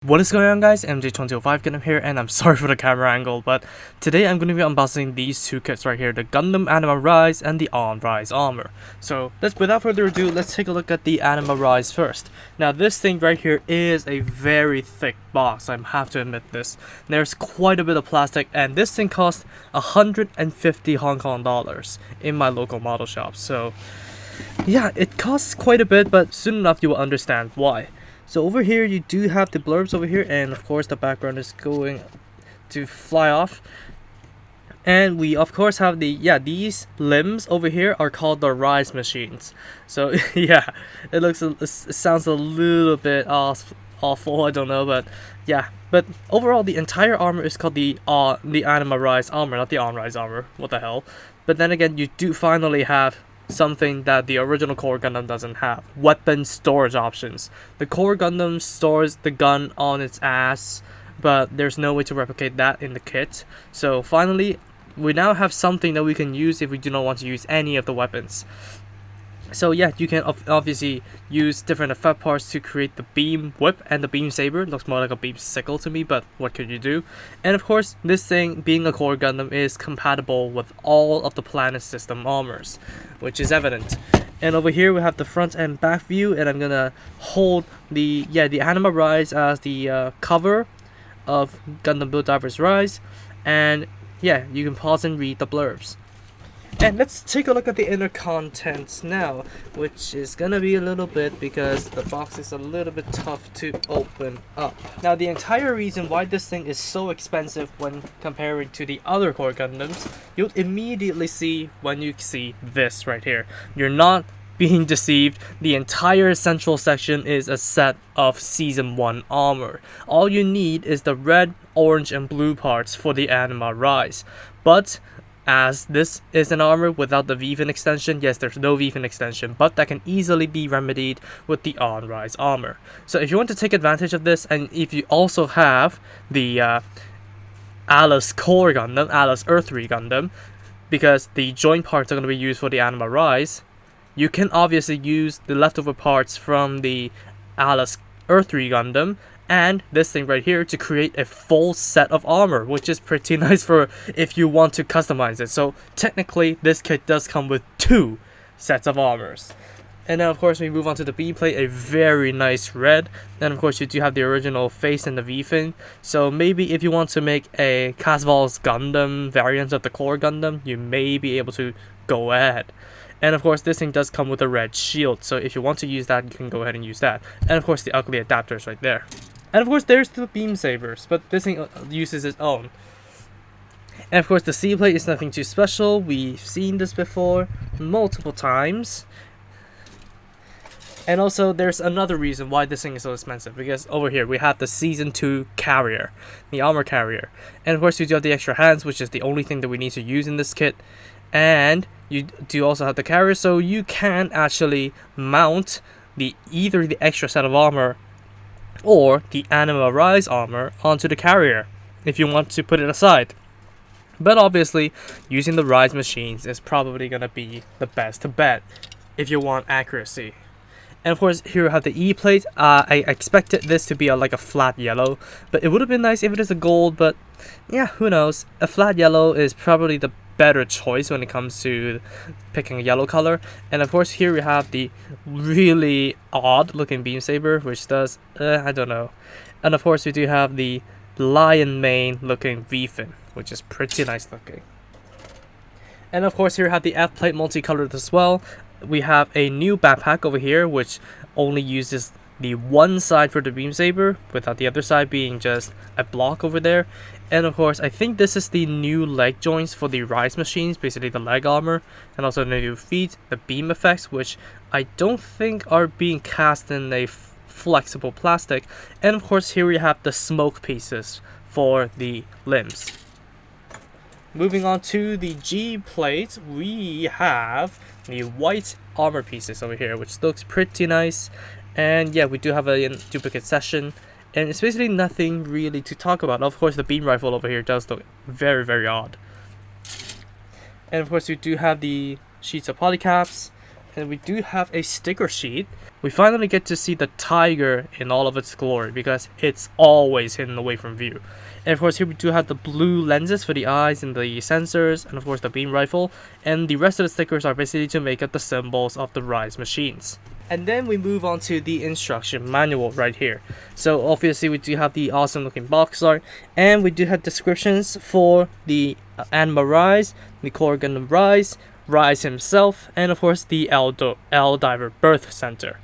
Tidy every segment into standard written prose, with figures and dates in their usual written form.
What is going on, guys? MJ2005 Gundam here, and I'm sorry for the camera angle, but today I'm going to be unboxing these two kits right here, the Gundam Anima Rize and the Rize armor. So without further ado, let's take a look at the Anima Rize first. Now this thing right here is a very thick box, I have to admit this. There's quite a bit of plastic, and this thing cost 150 Hong Kong dollars in my local model shop. So yeah, it costs quite a bit, but soon enough you will understand why. So over here you do have the blurbs over here, and of course the background is going to fly off. And we of course have these limbs over here are called the Rize machines. So yeah, it sounds a little bit awful, I don't know, but yeah. But overall the entire armor is called the Anima Rize armor, not the Rize armor. What the hell? But then again, you do finally have something that the original Core Gundam doesn't have: weapon storage options. The Core Gundam stores the gun on its ass, but there's no way to replicate that in the kit. So finally, we now have something that we can use if we do not want to use any of the weapons. So yeah, you can obviously use different effect parts to create the beam whip and the beam saber. It looks more like a beam sickle to me, but what could you do? And of course, this thing, being a Core Gundam, is compatible with all of the Planet System armors, which is evident. And over here we have the front and back view, and I'm gonna hold the Anima Rize as the cover of Gundam Build Divers Rize, and yeah, you can pause and read the blurbs. And let's take a look at the inner contents now, which is gonna be a little bit, because the box is a little bit tough to open up. Now the entire reason why this thing is so expensive when comparing to the other Core Gundams, you'll immediately see when you see this right here. You're not being deceived. The entire central section is a set of Season 1 armor. All you need is the red, orange, and blue parts for the Anima Rize. But as this is an armor without the V-fin extension, yes, there's no V-fin extension, but that can easily be remedied with the Rize armor. So if you want to take advantage of this, and if you also have the Alice Core Gundam, Alice Earth 3 Gundam, because the joint parts are going to be used for the Anima Rize, you can obviously use the leftover parts from the Alice Earth 3 Gundam and this thing right here to create a full set of armor, which is pretty nice for if you want to customize it. So technically this kit does come with 2 sets of armors. And then of course we move on to the B plate, a very nice red. And of course you do have the original face and the V-fin. So maybe if you want to make a Casval's Gundam variant of the Core Gundam, you may be able to go ahead. And of course this thing does come with a red shield, so if you want to use that, you can go ahead and use that. And of course the ugly adapters right there. And of course there's the beam sabers, but this thing uses its own. And of course the C plate is nothing too special. We've seen this before multiple times. And also there's another reason why this thing is so expensive, because over here we have the Season 2 carrier, the armor carrier. And of course you do have the extra hands, which is the only thing that we need to use in this kit. And you do also have the carrier, so you can actually mount either the extra set of armor or the Anima Rize armor onto the carrier if you want to put it aside. But obviously using the Rize machines is probably gonna be the best bet if you want accuracy. And of course here we have the E plate. I expected this to be like a flat yellow, but it would have been nice if it is a gold, but yeah, who knows. A flat yellow is probably the better choice when it comes to picking a yellow color. And of course here we have the really odd looking beam saber, which does I don't know. And of course we do have the lion mane looking V-fin, which is pretty nice looking. And of course here we have the F plate multicolored as well. We have a new backpack over here, which only uses the one side for the beam saber, without the other side being just a block over there. And of course I think this is the new leg joints for the Rize machines, basically the leg armor, and also the new feet, the beam effects, which I don't think are being cast in a flexible plastic. And of course here we have the smoke pieces for the limbs. Moving on to the G plate, we have the white armor pieces over here, which looks pretty nice. And yeah, we do have a duplicate section, and it's basically nothing really to talk about. Of course the beam rifle over here does look very, very odd. And of course we do have the sheets of polycaps and we do have a sticker sheet. We finally get to see the tiger in all of its glory because it's always hidden away from view. And of course here we do have the blue lenses for the eyes and the sensors, and of course the beam rifle, and the rest of the stickers are basically to make up the symbols of the Rize machines. And then we move on to the instruction manual right here. So obviously we do have the awesome looking box art, and we do have descriptions for the Anima Rize, the Core Gundam Rize, Rize himself, and of course the L Diver Birth Center.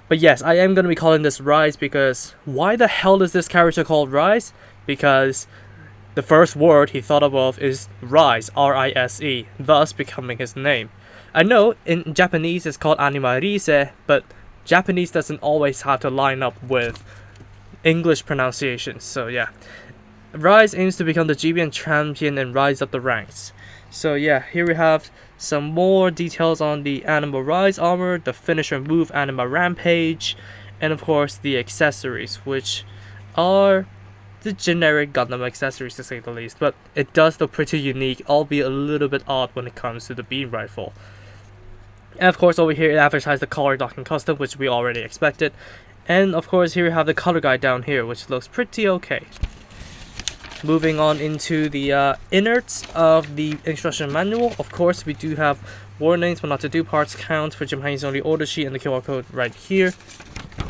But yes, I am going to be calling this Rize because why the hell is this character called Rize? Because the first word he thought of is Rize, R-I-S-E, thus becoming his name. I know in Japanese it's called Anima Rize, but Japanese doesn't always have to line up with English pronunciations, so yeah. Rize aims to become the GBN champion and rise up the ranks. So yeah, here we have some more details on the Anima Rize armor, the finisher move Anima Rampage, and of course the accessories, which are the generic Gundam accessories to say the least, but it does look pretty unique, albeit a little bit odd when it comes to the beam rifle. And of course over here it advertised the color docking custom, which we already expected. And of course here we have the color guide down here, which looks pretty okay. Moving on into the innards of the instruction manual, of course we do have warnings, what not to do, parts count for Japanese only order sheet, and the QR code right here.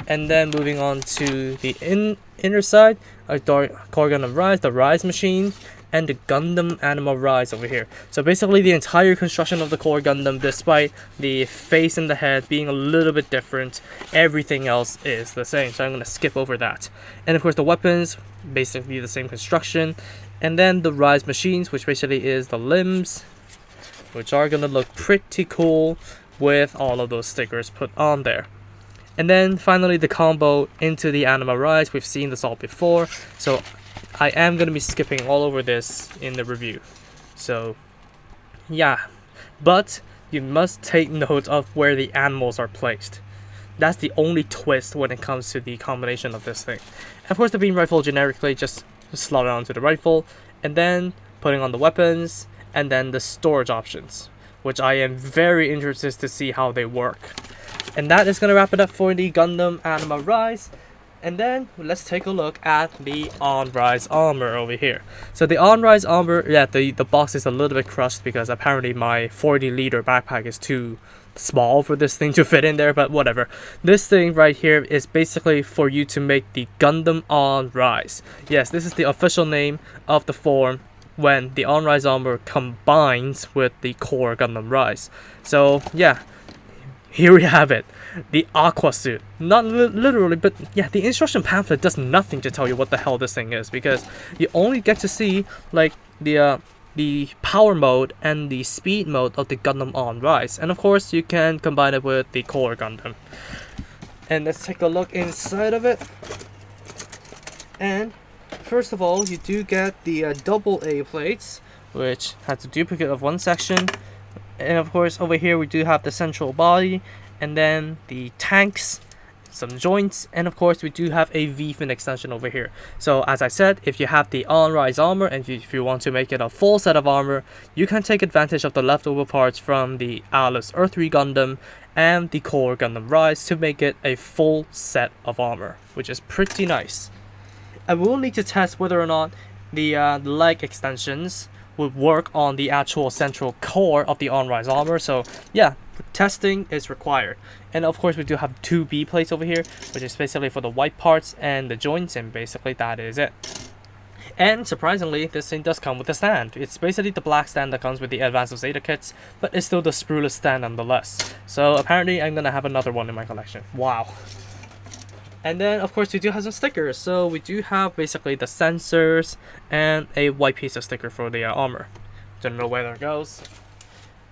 And then moving on to the inner side, Core Gundam Rize, the Rize machine, and the Gundam Anima Rize over here. So basically the entire construction of the Core Gundam, despite the face and the head being a little bit different, everything else is the same. So I'm going to skip over that. And of course the weapons, basically the same construction. And then the Rize machines, which basically is the limbs, which are going to look pretty cool with all of those stickers put on there. And then finally the combo into the Anima Rize. We've seen this all before, so I am going to be skipping all over this in the review. So yeah, but you must take note of where the animals are placed. That's the only twist when it comes to the combination of this thing. And of course the beam rifle generically just slot it onto the rifle, and then putting on the weapons, and then the storage options, which I am very interested to see how they work. And that is going to wrap it up for the Gundam Anima Rize. And then let's take a look at the On-Rize armor over here. So the On-Rize armor, yeah, the box is a little bit crushed because apparently my 40-liter backpack is too small for this thing to fit in there, but whatever. This thing right here is basically for you to make the Gundam On-Rize. Yes, this is the official name of the form when the On-Rize armor combines with the Core Gundam Rize. So yeah, here we have it, the Aqua suit. Not literally, but yeah, the instruction pamphlet does nothing to tell you what the hell this thing is, because you only get to see like the power mode and the speed mode of the Gundam On-Rize, and of course you can combine it with the Core Gundam. And let's take a look inside of it. And first of all, you do get the AA plates, which has a duplicate of one section. And of course over here we do have the central body, and then the tanks, some joints, and of course we do have a V-fin extension over here. So as I said, if you have the On-Rize armor and if you want to make it a full set of armor, you can take advantage of the leftover parts from the Alice Earth 3 Gundam and the Core Gundam Rize to make it a full set of armor, which is pretty nice. I will need to test whether or not the leg extensions would work on the actual central core of the On-Rize armor. So yeah, testing is required. And of course we do have two B plates over here, which is basically for the white parts and the joints, and basically that is it. And surprisingly, this thing does come with a stand. It's basically the black stand that comes with the Advanced of Zeta kits, but it's still the sprueless stand nonetheless. So apparently I'm gonna have another one in my collection. Wow. And then of course we do have some stickers. So we do have basically the sensors and a white piece of sticker for the armor. Don't know where that goes.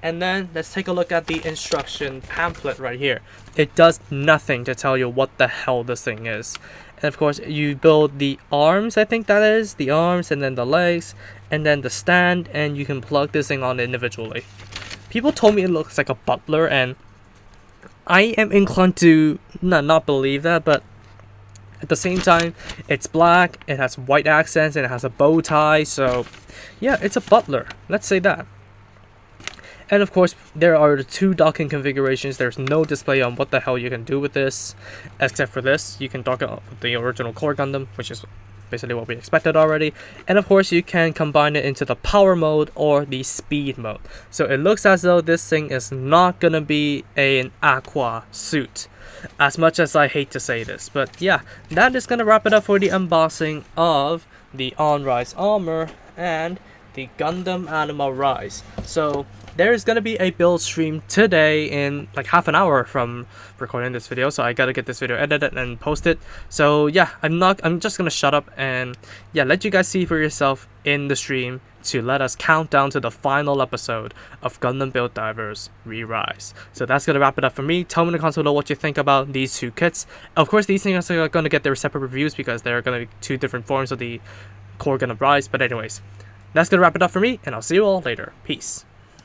And then let's take a look at the instruction pamphlet right here. It does nothing to tell you what the hell this thing is. And of course you build the arms, I think that is, the arms, and then the legs, and then the stand, and you can plug this thing on individually. People told me it looks like a butler, and I am inclined to not believe that, but at the same time, it's black, it has white accents, and it has a bow tie, so yeah, it's a butler. Let's say that. And of course, there are the 2 docking configurations. There's no display on what the hell you can do with this, except for this. You can dock it with the original core Gundam, which is basically what we expected already. And of course, you can combine it into the power mode or the speed mode. So it looks as though this thing is not gonna be an aqua suit, as much as I hate to say this. But yeah, that is gonna wrap it up for the unboxing of the Rize armor and the Gundam Anima Rize. So there is gonna be a build stream today in like half an hour from recording this video, so I gotta get this video edited and posted. So yeah, I'm just gonna shut up and yeah, let you guys see for yourself in the stream to let us count down to the final episode of Gundam Build Divers Rize. So that's gonna wrap it up for me. Tell me in the comments below what you think about these 2 kits. Of course, these things are gonna get their separate reviews because they're gonna be 2 different forms of the core Gundam Rize. But anyways, that's gonna wrap it up for me, and I'll see you all later. Peace.